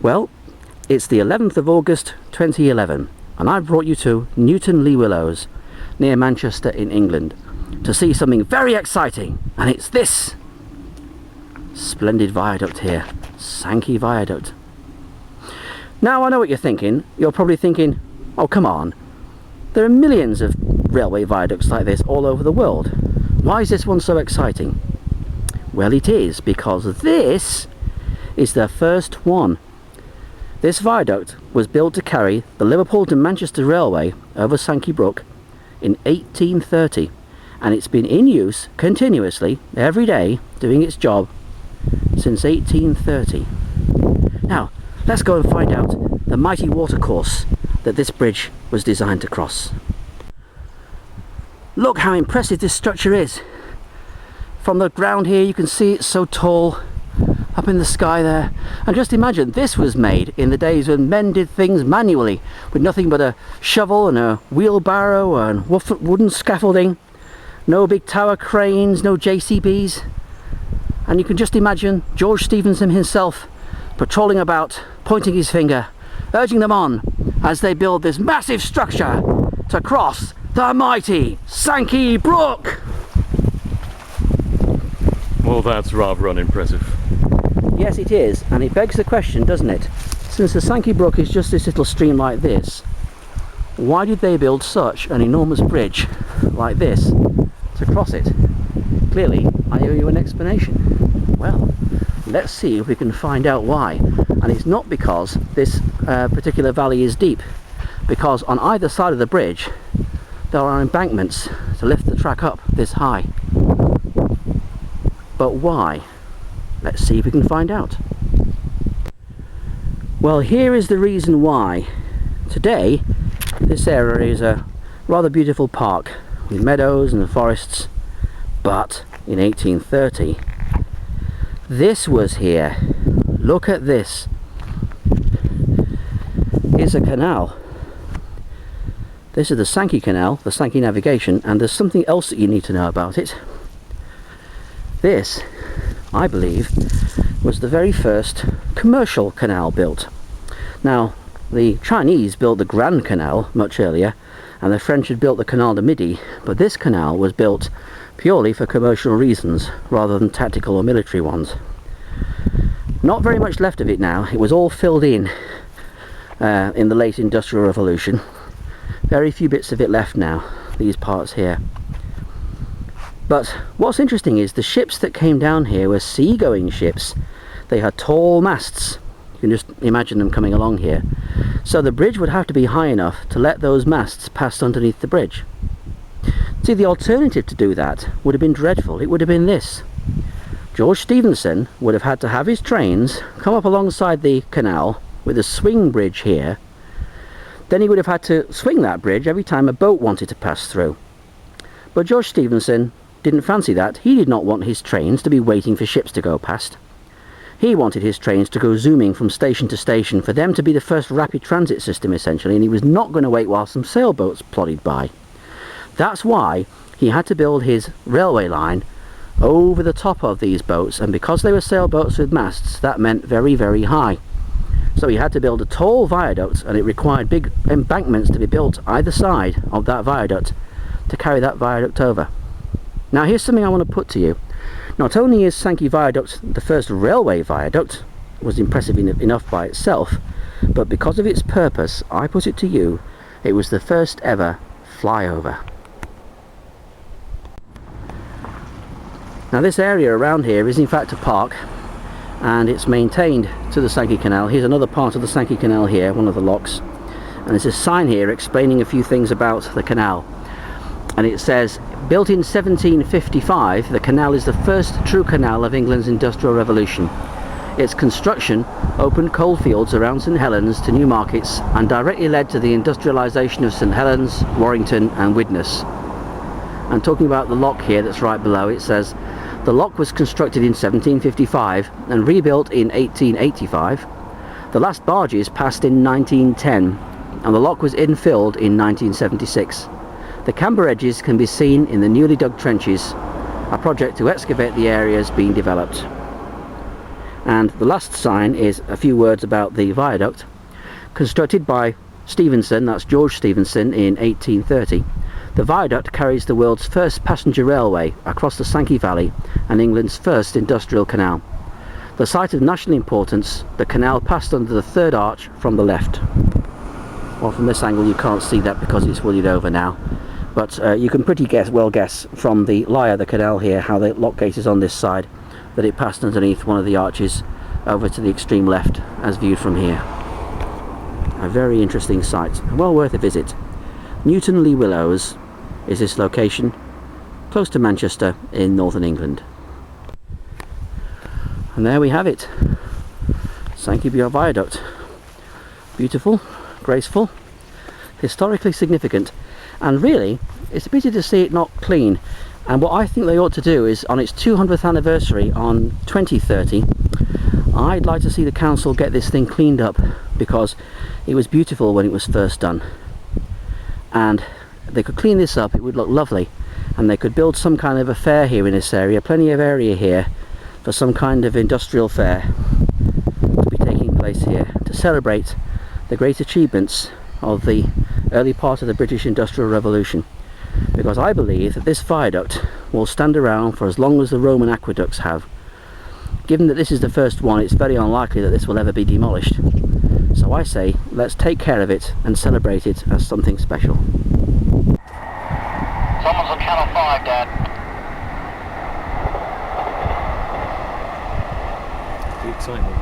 Well, it's the 11th of August 2011 and I've brought you to Newton-le-Willows near Manchester in England to see something very exciting, and it's this splendid viaduct here, Sankey Viaduct. Now I know what you're thinking. You're probably thinking, oh come on, there are millions of railway viaducts like this all over the world. Why is this one so exciting? Well, it is because this is the first one. This viaduct was built to carry the Liverpool to Manchester Railway over Sankey Brook in 1830, and it's been in use continuously every day doing its job since 1830. Now let's go and find out the mighty watercourse that this bridge was designed to cross. Look how impressive this structure is. From the ground here you can see it's so tall up in the sky there, and just imagine this was made in the days when men did things manually with nothing but a shovel and a wheelbarrow and wooden scaffolding, no big tower cranes, no JCBs, and you can just imagine George Stephenson himself patrolling about, pointing his finger, urging them on as they build this massive structure to cross the mighty Sankey Brook. Well, that's rather unimpressive. Yes, it is, and it begs the question, doesn't it? Since the Sankey Brook is just this little stream like this, why did they build such an enormous bridge like this to cross it? Clearly, I owe you an explanation. Well, let's see if we can find out why. And it's not because this particular valley is deep, because on either side of the bridge there are embankments to lift the track up this high. But why? Let's see if we can find out. Well, here is the reason why. Today, this area is a rather beautiful park with meadows and forests, but in 1830, this was here. Look at this. It's a canal. This is the Sankey Canal, the Sankey Navigation, and there's something else that you need to know about it. This, I believe, was the very first commercial canal built. Now, the Chinese built the Grand Canal much earlier, and the French had built the Canal de Midi, but this canal was built purely for commercial reasons rather than tactical or military ones. Not very much left of it now. It was all filled in the late Industrial Revolution. Very few bits of it left now, these parts here. But what's interesting is the ships that came down here were sea-going ships. They had tall masts. You can just imagine them coming along here. So the bridge would have to be high enough to let those masts pass underneath the bridge. See, the alternative to do that would have been dreadful. It would have been this. George Stephenson would have had to have his trains come up alongside the canal with a swing bridge here. Then he would have had to swing that bridge every time a boat wanted to pass through. But George Stephenson didn't fancy that. He did not want his trains to be waiting for ships to go past. He wanted his trains to go zooming from station to station, for them to be the first rapid transit system essentially, and he was not going to wait while some sailboats plodded by. That's why he had to build his railway line over the top of these boats, and because they were sailboats with masts, that meant very, very high. So he had to build a tall viaduct, and it required big embankments to be built either side of that viaduct to carry that viaduct over. Now here's something I want to put to you. Not only is Sankey Viaduct the first railway viaduct, was impressive enough by itself, but because of its purpose, I put it to you, it was the first ever flyover. Now this area around here is in fact a park, and it's maintained to the Sankey Canal. Here's another part of the Sankey Canal here, one of the locks, and there's a sign here explaining a few things about the canal. And it says, built in 1755, the canal is the first true canal of England's Industrial Revolution. Its construction opened coal fields around St Helens to new markets and directly led to the industrialisation of St Helens, Warrington and Widnes. And talking about the lock here that's right below, it says, the lock was constructed in 1755 and rebuilt in 1885. The last barges passed in 1910 and the lock was infilled in 1976. The camber edges can be seen in the newly dug trenches, a project to excavate the areas being developed. And the last sign is a few words about the viaduct. Constructed by Stephenson, that's George Stephenson, in 1830. The viaduct carries the world's first passenger railway across the Sankey Valley and England's first industrial canal. The site of national importance, the canal passed under the third arch from the left. Well, from this angle you can't see that because it's wooded over now, but you can pretty well guess from the lie of the canal here how the lock gate is on this side, that it passed underneath one of the arches over to the extreme left as viewed from here. A very interesting site, well worth a visit. Newton Le Willows is this location, close to Manchester in northern England. And there we have it, Sankey Viaduct. Beautiful, graceful, historically significant, and really it's a pity to see it not clean. And what I think they ought to do is, on its 200th anniversary on 2030, I'd like to see the council get this thing cleaned up, because it was beautiful when it was first done, and they could clean this up, it would look lovely, and they could build some kind of a fair here in this area, plenty of area here for some kind of industrial fair to be taking place here to celebrate the great achievements of the early part of the British Industrial Revolution, because I believe that this viaduct will stand around for as long as the Roman aqueducts have. Given that this is the first one, it's very unlikely that this will ever be demolished. So I say, let's take care of it and celebrate it as something special. Someone's on Channel 5, Dad. The excitement.